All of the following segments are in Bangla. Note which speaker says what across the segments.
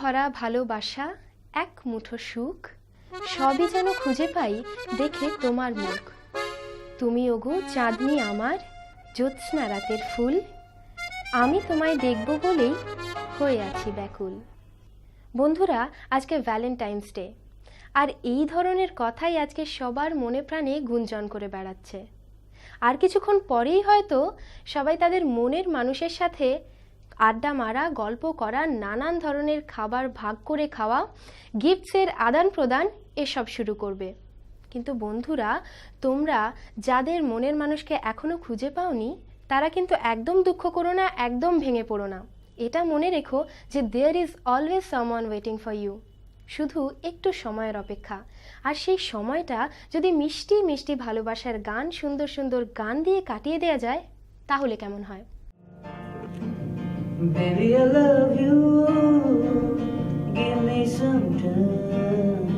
Speaker 1: ভরা ভালোবাসা, এক মুঠো সুখ, সবই যেন খুঁজে পাই দেখে তোমার মুখ। তুমি ওগো চাঁদনি আমার, জ্যোৎস্না রাতের ফুল, আমি তোমায় দেখব বলেই হয়ে আছি ব্যাকুল। বন্ধুরা, আজকে ভ্যালেন্টাইন্স ডে, আর এই ধরনের কথাই আজকে সবার মনে প্রাণে গুঞ্জন করে বেড়াচ্ছে। আর কিছুক্ষণ পরেই হয়তো সবাই তাদের মনের মানুষের সাথে আড্ডা মারা, গল্প করা, নানান ধরনের খাবার ভাগ করে খাওয়া, গিফটসের আদান প্রদান এসব শুরু করবে। কিন্তু বন্ধুরা, তোমরা যাদের মনের মানুষকে এখনো খুঁজে পাওনি, তারা কিন্তু একদম দুঃখ করো না, একদম ভেঙে পড়ো না। এটা মনে রেখো যে there is always someone waiting for you. শুধু একটু সময়ের অপেক্ষা। আর সেই সময়টা যদি মিষ্টি মিষ্টি ভালোবাসার গান, সুন্দর সুন্দর গান দিয়ে কাটিয়ে দেওয়া যায়, তাহলে কেমন হয়?
Speaker 2: Baby, I love you. Give me some time.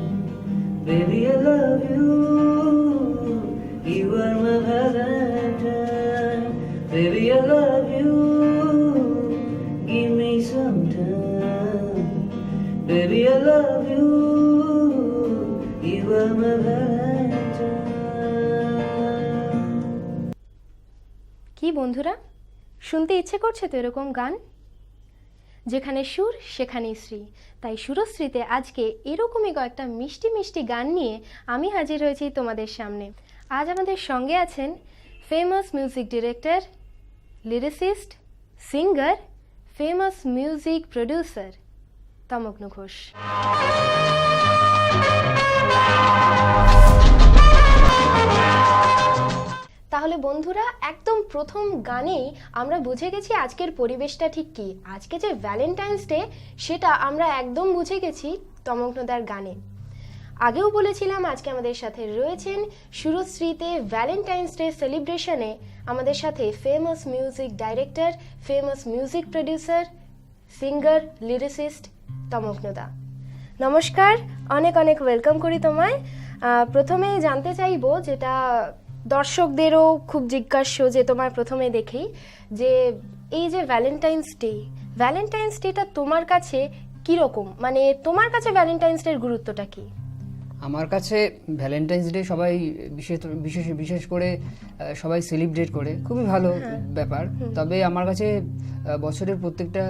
Speaker 2: Baby, I love you. You are my valentine. Baby, I love you. Give me some time. Baby, I love you. You are my valentine.
Speaker 1: কি বন্ধুরা, শুনতে ইচ্ছে করছে তো এরকম গান? যেখানে সুর সেখানেই শ্রী, তাই সুরশ্রীতে আজকে এরকমই কয়েকটা মিষ্টি মিষ্টি গান নিয়ে আমি হাজির হয়েছি তোমাদের সামনে। আজ আমাদের সঙ্গে আছেন famous music director, lyricist, singer, famous music producer Tamagna Ghosh. তাহলে বন্ধুরা, একদম প্রথম গানেই আমরা বুঝে গেছি আজকের পরিবেশটা ঠিক কী। আজকে যে ভ্যালেন্টাইন্স ডে, সেটা আমরা একদম বুঝে গেছি তমগ্নদার গানে। আগেও বলেছিলাম আজকে আমাদের সাথে রয়েছেন সুরশ্রীতে ভ্যালেন্টাইন্স ডে সেলিব্রেশনে আমাদের সাথে famous music director, famous music producer, singer, lyricist তমগ্নদা। নমস্কার, অনেক অনেক ওয়েলকাম করি তোমায়। প্রথমেই জানতে চাইবো, যেটা দর্শকদেরও খুব জিজ্ঞাস্য যে তোমার প্রথমে দেখেই, যে এই যে ভ্যালেন্টাইন্স ডেটা তোমার কাছে কীরকম, মানে তোমার কাছে ভ্যালেন্টাইন্স ডের গুরুত্বটা কি?
Speaker 3: আমার কাছে ভ্যালেন্টাইন্স ডে সবাই বিশেষ করে সবাই সেলিব্রেট করে, খুবই ভালো ব্যাপার। তবে আমার কাছে বছরের প্রত্যেকটা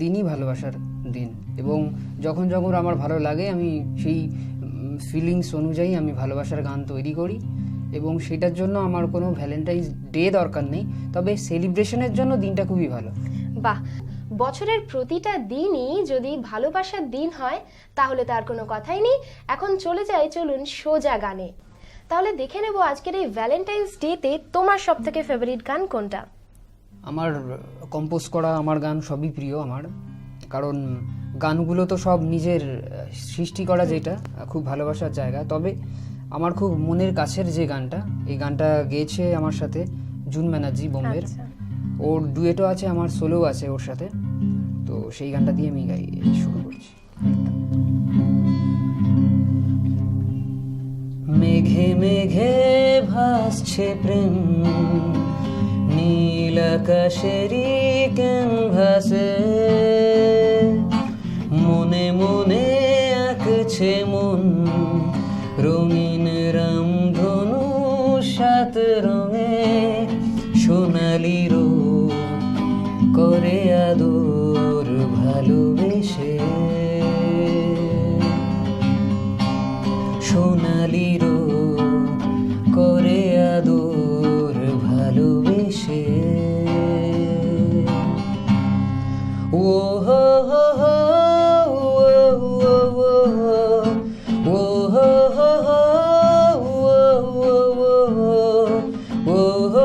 Speaker 3: দিনই ভালোবাসার দিন, এবং যখন যখন আমার ভালো লাগে আমি সেই ফিলিংস অনুযায়ী আমি ভালোবাসার গান তৈরি করি, এবং সেটার জন্য আমার কোনো ভ্যালেন্টাইন্স ডে দরকার নেই। তবে সেলিব্রেশনের জন্য দিনটা খুবই ভালো।
Speaker 1: বাহ, বছরের প্রতিটা দিনই যদি ভালোবাসার দিন হয় তাহলে তার কোনো কথাই নেই। এখন চলুন সোজা গানে। তাহলে দেখে নেব আজকের এই ভ্যালেন্টাইন্স ডেতে তোমার সব থেকে ফেভারিট গান কোনটা?
Speaker 3: আমার কম্পোজ করা আমার গান সবই প্রিয় আমার, কারণ গানগুলো তো সব নিজের সৃষ্টি করা, যেটা খুব ভালোবাসার জায়গা। তবে আমার খুব মনের কাছের যে গানটা, এই গানটা গেয়েছে আমার সাথে জুন ব্যানার্জি, বোম্বের। ওর ডুয়েটও আছে, আমার সোলো আছে ওর সাথে, তো সেই গানটা দিয়ে আমি শুরু করছি।
Speaker 2: মেঘে মেঘে ভাসছে প্রেম, নীল আকাশেরই ক্যানভাসে, মনে মনে আঁকছে মন রঙিন রামধনু, সাত রঙে সোনালি রোদ করে আদর ভালোবেসে, সোনালি রোদ করে আদর ভালোবেসে। ও হো হো হো, ও হো হো হো, ও হো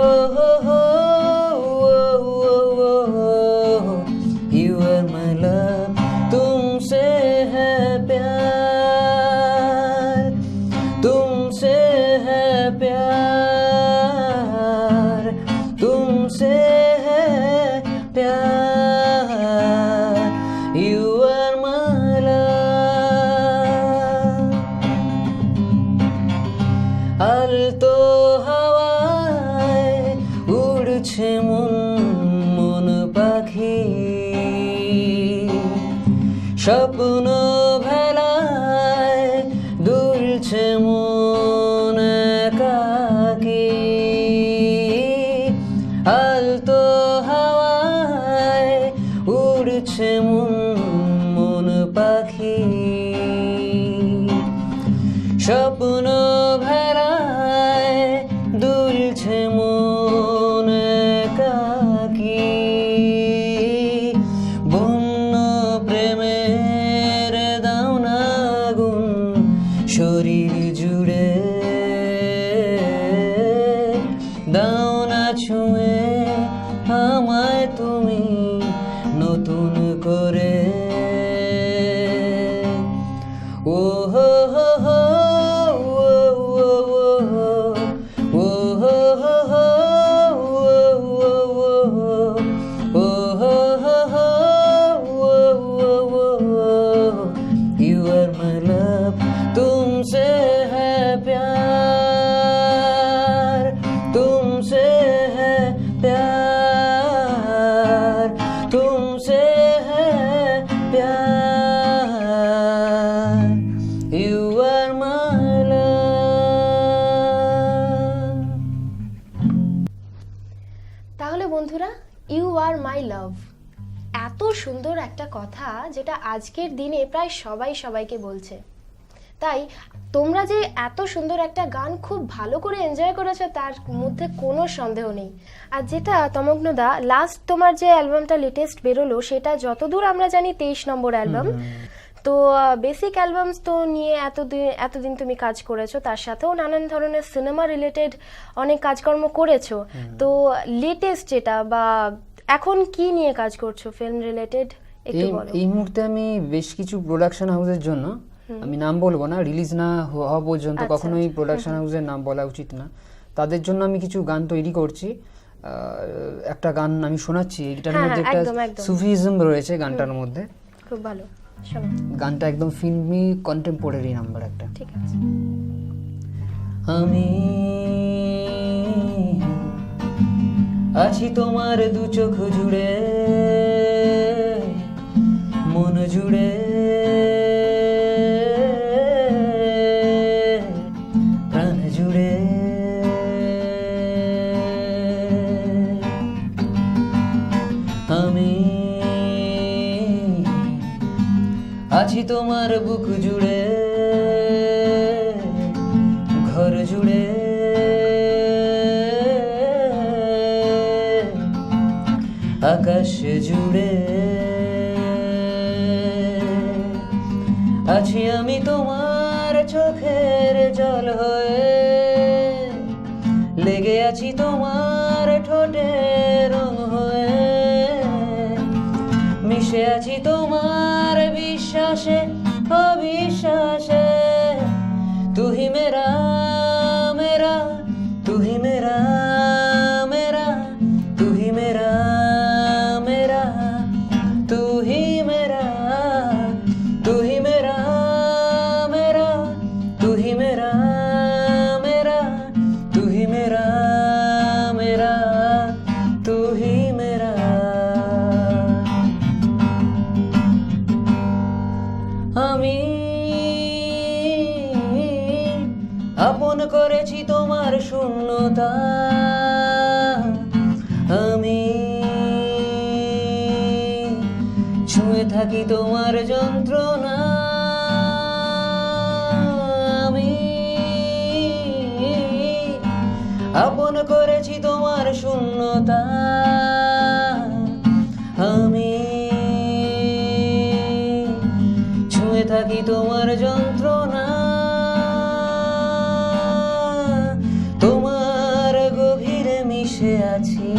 Speaker 2: স্বপ্ন ভেলায় দুলছে মন একাকী, বন্য প্রেমের দাওনা গুণ শরীর জুড়ে, দাওনা ছুঁয়ে আমায় তুমি নতুন করে। ও হো হো হো, ও হো হো হো, ও হো হো হো, you are my love, तुमसे है प्यार, तुमसे है प्यार, तुमसे है प्यार, you are my love।
Speaker 1: তাহলে বন্ধুরা, ইউ আর মাই লাভ এত সুন্দর একটা কথা, যেটা আজকের দিনে প্রায় সবাই সবাইকে বলছে। তাই তোমরা যে এত সুন্দর একটা গান খুব ভালো করে এনজয় করেছো তার মধ্যে কোনো সন্দেহ নেই। আর যেটা তমগ্নদা, লাস্ট তোমার যে অ্যালবামটা লেটেস্ট বেরোলো সেটা যতদূর আমরা জানি 23 নম্বর অ্যালবাম। তো বেসিক অ্যালবামস তো নিয়ে এতদিন তুমি কাজ করেছো, তার সাথেও নানান ধরনের সিনেমা রিলেটেড অনেক কাজকর্ম করেছো। তো লেটেস্ট যেটা বা এখন কি নিয়ে কাজ করছো ফিল্ম রিলেটেড একটু বলো।
Speaker 3: এই মুহূর্তে আমি বেশ কিছু প্রোডাকশন হাউসের জন্য, আমি নাম বলবো না, রিলিজ না হওয়া পর্যন্ত কখনোই প্রোডাকশন হাউসের নাম বলা উচিত না, তাদের জন্য আমি কিছু গান তৈরি করছি। একটা গান আমি শোনাচ্ছি, এটার মধ্যে একটা সুফিজম রয়েছে গানটার মধ্যে,
Speaker 1: খুব ভালো, শোনো।
Speaker 3: গানটা একদম ফিল্মি কন্টেম্পোরারি নাম্বার একটা।
Speaker 1: ঠিক আছে।
Speaker 2: আমি আছি তোমার দু চোখ জুড়ে, মন জুড়ে, প্রাণ জুড়ে। আমি আছি তোমার বুক জুড়ে, ঘর জুড়ে, আকাশ জুড়ে। আছি আমি তোমার চোখের জল হয়ে, লেগে আছি তোমার ঠোঁটের রং হয়ে, মিশে আছি তোমার বিশ্বাসে অবিশ্বাসে। তু হি মেরা মেরা, তু হি মেরা মেরা, তু হি মেরা মেরা, তু হি মেরা, তু হি মেরা মেরা, তু হি মেরা মেরা, তু হি মেরা মেরা, তু হি মেরা। আমি আপন করেছি তোমার শূন্যতা, আমি ছুঁয়ে থাকি তোমার যন্ত্রণা, আমি আপন করেছি তোমার শূন্যতা, আমি ছুঁয়ে থাকি তোমার যন্ত্রণা। তোমার গভীরে মিশে আছি,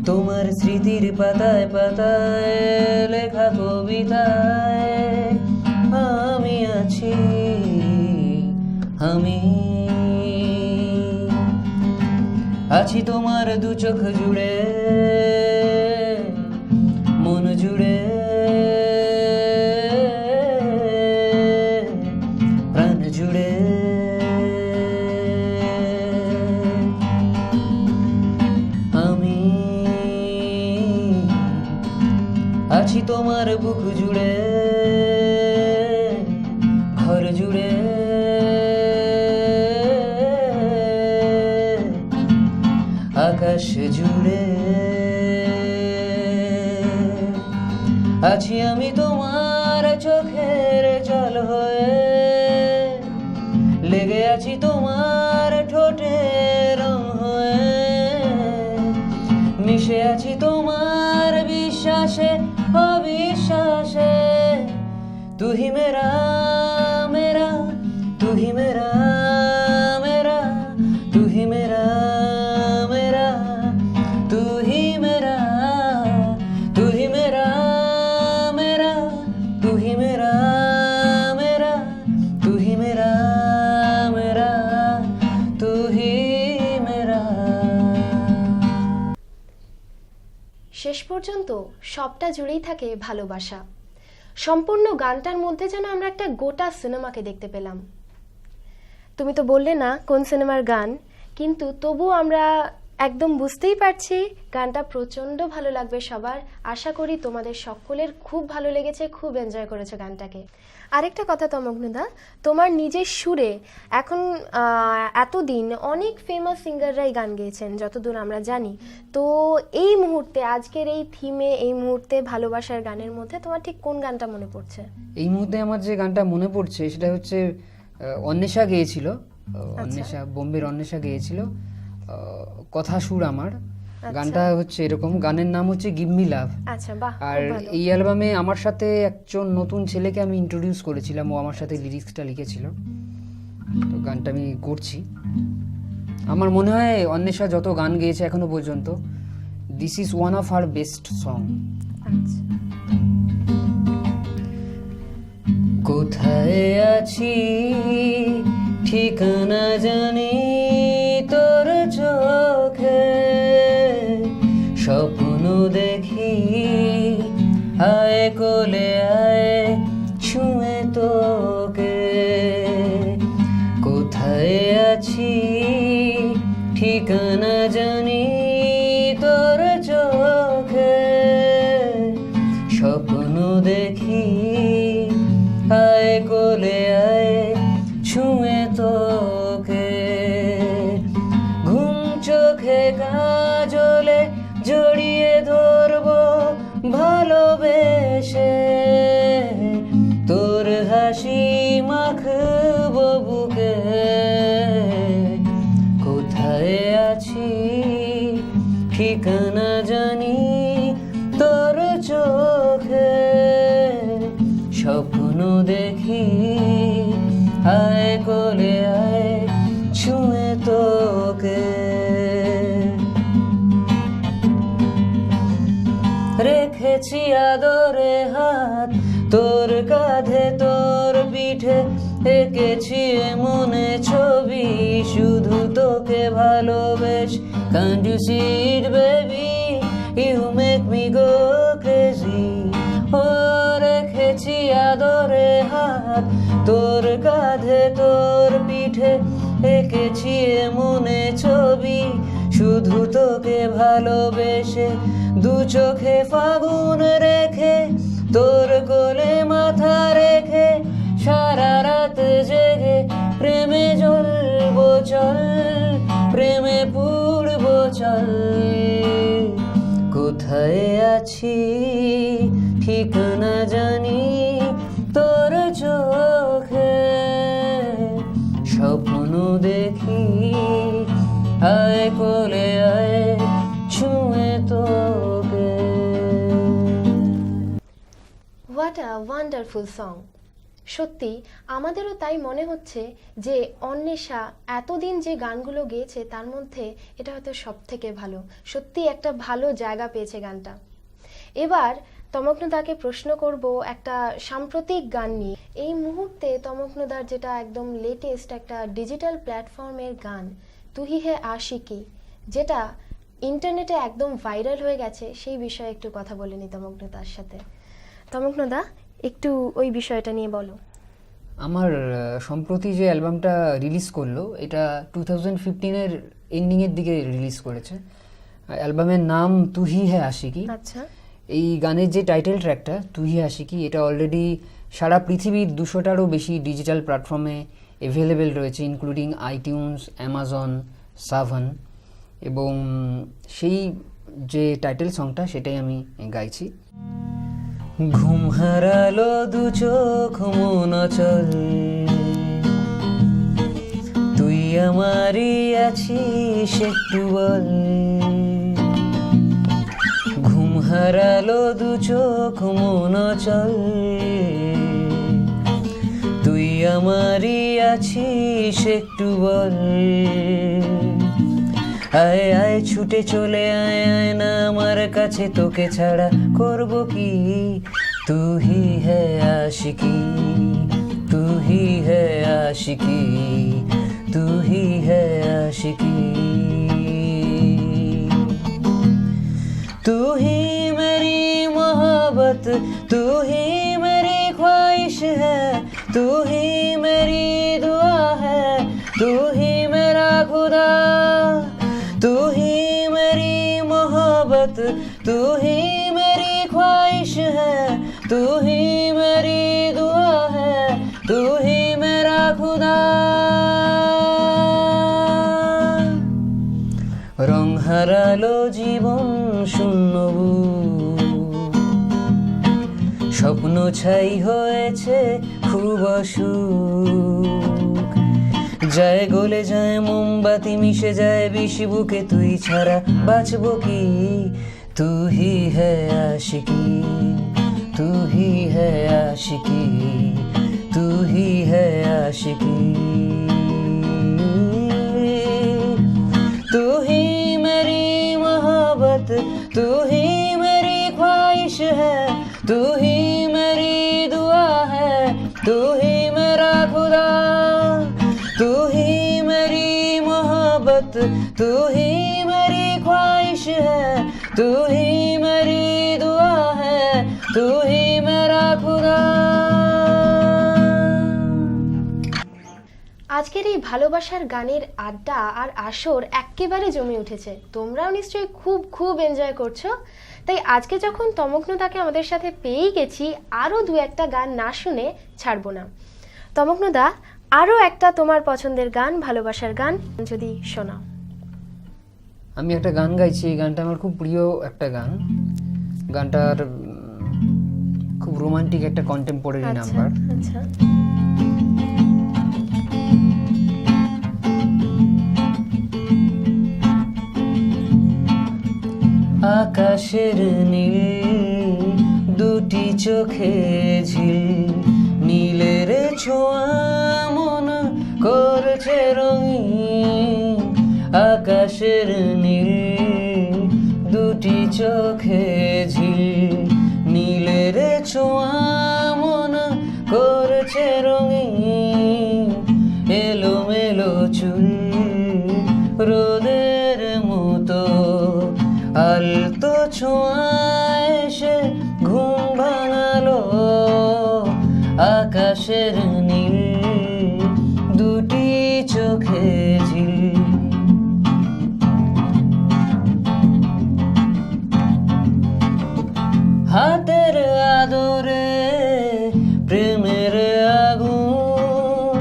Speaker 2: তোমার স্মৃতির পাতায় পাতায় লেখা কবিতায় আমি আছি। আমি আছি তোমার দু চোখ জুড়ে, মন জুড়ে, প্রাণ জুড়ে। আমি আছি তোমার বুক জুড়ে, ঘর জুড়ে, আকাশ জুড়ে। আছি আমি তোমার চোখের জল হয়ে, मेरा मेरा तू ही मेरा मेरा तू ही मेरा मेरा तू ही मेरा तू ही मेरा मेरा तू ही मेरा मेरा तू ही मेरा मेरा तू ही मेरा।
Speaker 1: শেষ পর্যন্ত সবটা জুড়েই থাকে ভালোবাসা। সম্পূর্ণ গানটার মধ্যে যেন আমরা একটা গোটা সিনেমাকে দেখতে পেলাম। তুমি তো বললে না কোন সিনেমার গান, কিন্তু তবুও আমরা একদম বুঝতেই পারছি গানটা প্রচণ্ড ভালো লাগবে সবার। আশা করি তোমাদের সকলের খুব ভালো লেগেছে, খুব এনজয় করেছো গানটাকে। আরেকটা কথা তমগ্নদা, তোমার নিজের সুরে এখন এতদিন অনেক ফেমাস সিঙ্গাররাই গান গেয়েছেন যতদূর আমরা জানি। তো এই মুহূর্তে, আজকের এই থিমে, এই মুহূর্তে ভালোবাসার গানের মধ্যে তোমার ঠিক কোন গানটা মনে পড়ছে?
Speaker 3: এই মুহূর্তে আমার যে গানটা মনে পড়ছে সেটা হচ্ছে অন্বেষা গেয়েছিল, অন্বেষা, বোম্বের অন্বেষা গেয়েছিল কথা সুর আমার। গানটা হচ্ছে এরকম, গানের নাম হচ্ছে গিভ মি লাভ।
Speaker 1: আচ্ছা, বাহ।
Speaker 3: আর এই অ্যালবামে আমার সাথে একজন নতুন ছেলেকে আমি ইন্ট্রোডিউস করেছিলাম, ও আমার সাথে লিরিক্সটা লিখেছিল। তো গানটা আমি করছি। আমার মনে হয় অন্বেষা যত গান গেয়েছে এখনো পর্যন্ত, this is one of her best song.
Speaker 1: আচ্ছা।
Speaker 2: কোথায় আছি ঠিকানা জানি তোর চোখে, স্বপ্ন দেখি আয় কোলে আয় ছুঁয়ে তোকে। কোথায় আছি ঠিকানা জানি তোর চোখে, স্বপ্ন দেখি আয় কোলে আয় ছুঁয়ে তোকে। ঘুম চোখে কাজলে জড়িয়ে ধরবো ভালোবেসে, তোর হাসি মাখবো বুকে। কোথায় আছি ঠিকানা জানি তোর চোখে, স্বপ্ন দেখি আয় কোলে আয় ছুঁয়ে তোকে। রেখেছি আদরে হাত তোর কাঁধে তোর পিঠে, এঁকেছি মনে ছবি শুধু তোকে ভালোবেস। Can't you see it baby, you make me go crazy। ও রেখেছি আদরে হাত তোর কাঁধে তোর পিঠে, এঁকেছি মনে ছবি শুধু তোকে ভালোবেসে। দু চোখে ফাগুন রেখে তোর কোলে মাথা রেখে, সারা রাত জেগে প্রেমে জ্বলবো চল, প্রেমে পুড়বো চল। কোথায় আছি ঠিকানা জানি তোর চোখে, স্বপ্ন দেখি আয় কোলে আয় ছুঁয়ে তোকে।
Speaker 1: What a wonderful song. সত্যি আমাদেরও তাই মনে হচ্ছে যে অন্বেষা এতদিন যে গানগুলো গেয়েছে তার মধ্যে এটা হয়তো সব থেকে ভালো। সত্যি একটা ভালো জায়গা পেয়েছে গানটা। এবার তমগ্নদাকে প্রশ্ন করব একটা সাম্প্রতিক গান নিয়ে। এই মুহূর্তে তমগ্নদার যেটা একদম লেটেস্ট একটা ডিজিটাল প্ল্যাটফর্মের গান তুহি হে আশিকি, যেটা ইন্টারনেটে একদম ভাইরাল হয়ে গেছে, সেই বিষয়ে একটু কথা বলে নি তমগ্নদার সাথে। তমগ্নদা, একটু ওই বিষয়টা নিয়ে বলো।
Speaker 3: আমার সম্প্রতি যে অ্যালবামটা রিলিজ করলো, এটা 2015-এর এন্ডিংয়ের দিকে রিলিজ করেছে। অ্যালবামের নাম তুহি হে আশিকি।
Speaker 1: আচ্ছা।
Speaker 3: এই গানের যে টাইটেল ট্র্যাকটা তুহি হে আশিকি, এটা অলরেডি সারা পৃথিবীর 200টারও বেশি ডিজিটাল প্ল্যাটফর্মে অ্যাভেলেবেল রয়েছে, ইনক্লুডিং আইটিউনস, অ্যামাজন, সাভান। এবং সেই যে টাইটেল সংটা সেটাই আমি গাইছি।
Speaker 2: ঘুম হারালো দু চোখ মন অচল, তুই আমারই আছিস একটু বল। ঘুম হারালো দু চোখ মন অচল, আমারই আছিস একটু বল, আয় আয় ছুটে চলে আয়, আয় না আমার কাছে, তোকে ছাড়া করব কি, তু হি হ্যায় আশিকি, তু হি হ্যায় আশিকি, তু হি হ্যায় আশিকি। तू ही मेरी मोहब्बत, तू ही मेरी ख्वाहिश है, तू ही मेरी दुआ है, तू ही मेरा खुदा, तू ही मेरी मोहब्बत, तू ही मेरी ख्वाहिश है, तू ही मेरी दुआ है, तू ही मेरा खुदा। রং হারালো জীবন শূন্য বুক, স্বপ্ন ছাই হয়েছে খুব অসুখ, যায় গলে যায় মোমবাতি, মিশে যায় বিষ বুকে, তুই ছাড়া বাঁচবো কি, তু হি হ্যায় আশিকি, তু হি হ্যায় আশিকি, তু হি হ্যায় আশিকি। तू ही मेरी मोहब्बत, तू ही मेरी ख्वाहिश है, तू ही मेरी दुआ है, तू ही मेरा खुदा, तू ही मेरी मोहब्बत, तू ही मेरी ख्वाहिश है, तू ही मेरी दुआ है, तू ही मेरा खुदा।
Speaker 1: আজকের এই ভালোবাসার গানের আড্ডা আর আসর একেবারে জমে উঠেছে, তোমরাও নিশ্চয়ই খুব খুব এনজয় করছো। তাই আজকে যখন তমগ্নদাকে আমাদের সাথে পেয়েই গেছি, আরও দু একটা গান না শুনে ছাড়বো না। তমগ্নদা, আরও একটা তোমার পছন্দের গান, ভালোবাসার গান যদি শোনাও।
Speaker 3: আমি একটা গান গাইছি, এই গানটা আমার খুব প্রিয় একটা গান। গানটার খুব রোমান্টিক একটা কন্টেম্পোরারি নাম্বার।
Speaker 1: আচ্ছা,
Speaker 2: আকাশের নীল দুটি চোখে ঝিল, নীলের ছোঁয়া মন করছে রঙিন, আকাশের নীল দুটি চোখে ঝিল, নীলের ছোঁয়া মন করছে রঙিন, এলোমেলো চুল রোদের মতো, আলতো ছোঁয়ায় এসে ঘুম ভাঙালো, আকাশের নীল দুটি চোখে ঝিল। হাতের আদরে প্রেমের আগুন,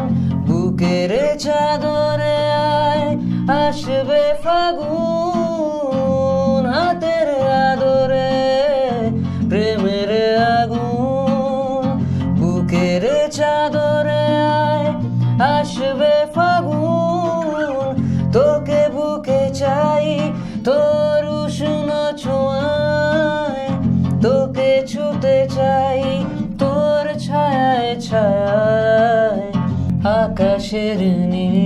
Speaker 2: বুকের চাদরে আয় আসবে ফাগুন, হাতের আদরে প্রেমের আগুন, বুকের চাদরে আয় আসবে ফাগুন, তোকে বুকে চাই তোর উষ্ণ ছোঁয়ায়, তোকে ছুতে চাই তোর ছায়ায় ছায়ায়, আকাশের নীল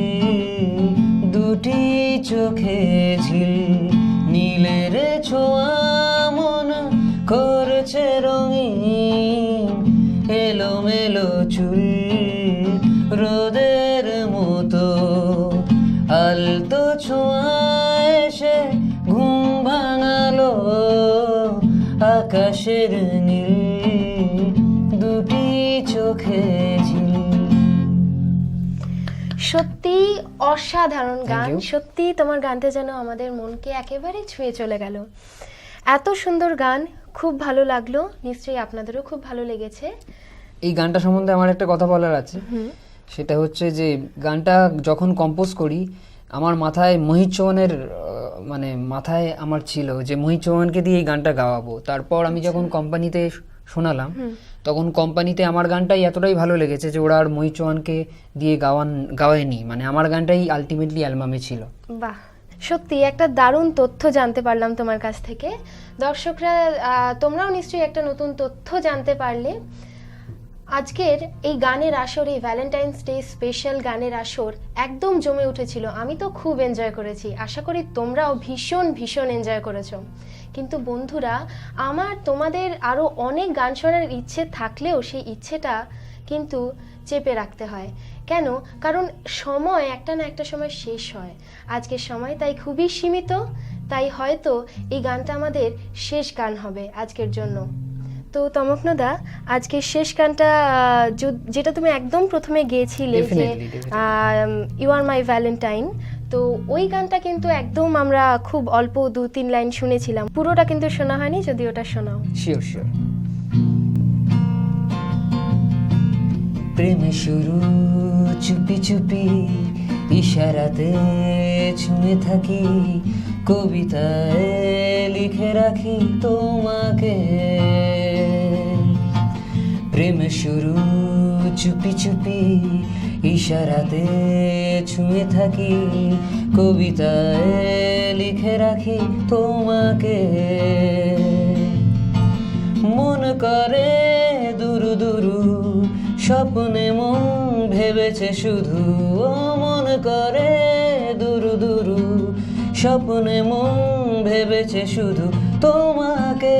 Speaker 2: দুটি চোখে ঝিল, নীলের ছোঁয়া মন করছে রঙিন, এলোমেলো চুল রোদের মতো, আলতো ছোঁয়া এসে ঘুম ভাঙালো, আকাশের নীল দুটি চোখে ঝিল।
Speaker 1: সত্যি অসাধারণ গান,
Speaker 3: Thank you.
Speaker 1: সত্যি তোমার গানটা যেন আমাদের মনকে একেবারে ছুঁয়ে চলে গেল। এত সুন্দর গান, খুব ভালো লাগলো, নিশ্চয়ই আপনাদেরও খুব ভালো লেগেছে।
Speaker 3: এই গানটা সম্বন্ধে আমার একটা কথা বলার আছে, সেটা হচ্ছে যে গানটা যখন কম্পোজ করি আমার মাথায় মোহিত চৌহানের মানে মাথায় আমার ছিল যে মোহিত চৌহানকে দিয়ে এই গানটা গাওয়াবো। তারপর আমি যখন কোম্পানিতে শোনালাম তখন কোম্পানিতে আমার গানটাই এতটাই ভালো লেগেছে যে ওরা আর মোহিত চৌহানকে দিয়ে গাওয়ায়নি, মানে আমার গানটাই আলটিমেটলি অ্যালবামে ছিল।
Speaker 1: বাহ, সত্যি একটা দারুণ তথ্য জানতে পারলাম তোমার কাছ থেকে। দর্শকরা তোমরাও নিশ্চয়ই একটা নতুন তথ্য জানতে পারলে। আজকের এই গানের আসর, এই ভ্যালেন্টাইন্স ডে স্পেশাল গানের আসর একদম জমে উঠেছিল। আমি তো খুব এনজয় করেছি, আশা করি তোমরাও ভীষণ ভীষণ এনজয় করেছো। কিন্তু বন্ধুরা, আমার তোমাদের আরও অনেক গান শোনার ইচ্ছে থাকলেও সেই ইচ্ছেটা কিন্তু চেপে রাখতে হয়। কেন? কারণ সময় একটা না একটা সময় শেষ হয়। আজকের সময় তাই খুবই সীমিত, তাই হয়তো এই গানটা আমাদের শেষ গান হবে আজকের জন্য। তো তমকনদা, আজকের শেষ গানটা যেটা তুমি একদম প্রথমে গেয়েছিলে যে ইউ আর মাই ভ্যালেন্টাইন, তো ওই গানটা কিন্তু একদম আমরা খুব অল্প 2-3 লাইন শুনেছিলাম, পুরোটা কিন্তু শোনা হয়নি, যদি ওটা শোনাও।
Speaker 3: Sure sure.
Speaker 2: প্রেম শুরু চুপি চুপি, ইশারাতে ছুঁয়ে থাকি, কবিতায় লিখে রাখি তোমাকে। প্রেম শুরু চুপি চুপি, ইশারাতে ছুঁয়ে থাকি, কবিতায় লিখে রাখি তোমাকে। মন করে দুরু দুরু, স্বপ্নে মন ভেবেছে শুধু। ও মন করে দুরু দুরু, স্বপ্নে মন ভেবেছে শুধু তোমাকে।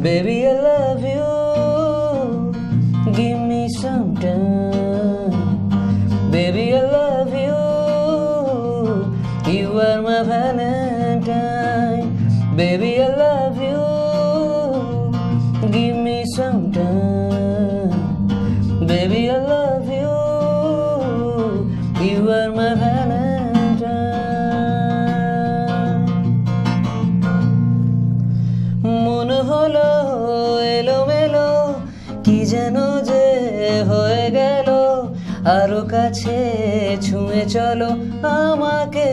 Speaker 2: Baby, I love you, give me some time. Baby, I love you, you are my valentine. Baby, I love you, give me some time. Baby, I love you, you are my valentine. মন হলো এলোমেলো, কি যেন যে হয়ে গেল, আরো কাছে ছুঁয়ে চলো আমাকে।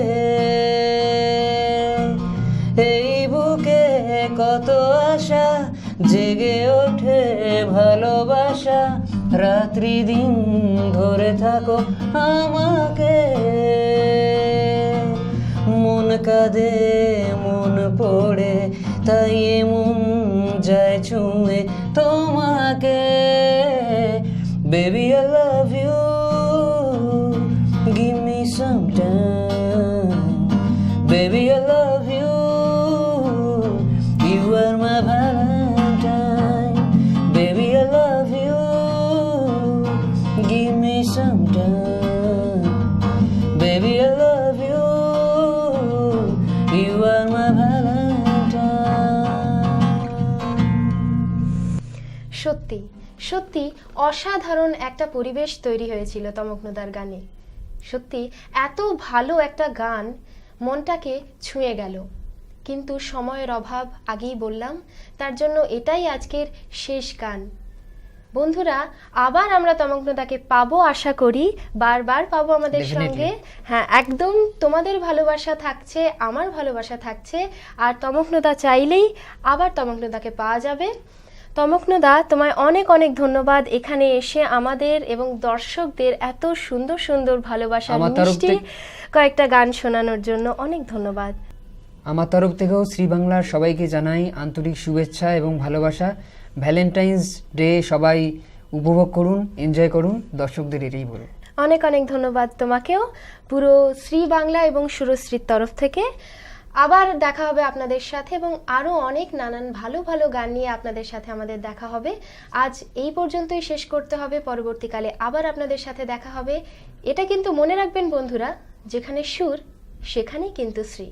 Speaker 2: এই বুকে কত আশা, জেগে ওঠে ভালোবাসা, রাত্রি দিন ধরে থাকো আমাকে। মন কাঁদে মন পড়ে, তাই মন যায় ছুঁয়ে তোমাকে। Baby, I love you, give me some time. Baby, I love you, you are my valentine. Baby, I love you, give me some time. Baby, I love you, you are my valentine.
Speaker 1: সত্যি সত্যি অসাধারণ একটা পরিবেশ তৈরি হয়েছিল তমকনদার গানে। সত্যি এত ভালো একটা গান মনটাকে ছুঁয়ে গেল, কিন্তু সময়ের অভাব আগেই বললাম, তার জন্য এটাই আজকের শেষ গান। বন্ধুরা, আবার আমরা তমকনদাকে পাবো, আশা করি বারবার পাবো আমাদের সঙ্গে। হ্যাঁ, একদম তোমাদের ভালোবাসা থাকছে, আমার ভালোবাসা থাকছে, আর তমকনদা চাইলেই আবার তমকনদাকে পাওয়া যাবে। তমকনদা, তোমায় অনেক অনেক ধন্যবাদ এখানে এসে আমাদের এবং দর্শকদের এত সুন্দর সুন্দর ভালোবাসা মিষ্টি কয়েকটা গান শোনানোর জন্য অনেক ধন্যবাদ।
Speaker 3: আমার তরফ থেকেও শ্রী বাংলার সবাইকে জানাই আন্তরিক শুভেচ্ছা এবং ভালোবাসা। ভ্যালেন্টাইন্স ডে সবাই উপভোগ করুন, এনজয় করুন, দর্শকদের এটাই বলুন।
Speaker 1: অনেক অনেক ধন্যবাদ তোমাকেও, পুরো শ্রী বাংলা এবং সুরশ্রীর তরফ থেকে। আবার দেখা হবে আপনাদের সাথে এবং আরও অনেক নানান ভালো ভালো গান নিয়ে আপনাদের সাথে আমাদের দেখা হবে। আজ এই পর্যন্তই শেষ করতে হবে, পরবর্তীকালে আবার আপনাদের সাথে দেখা হবে। এটা কিন্তু মনে রাখবেন বন্ধুরা, যেখানে সুর সেখানেই কিন্তু শ্রী।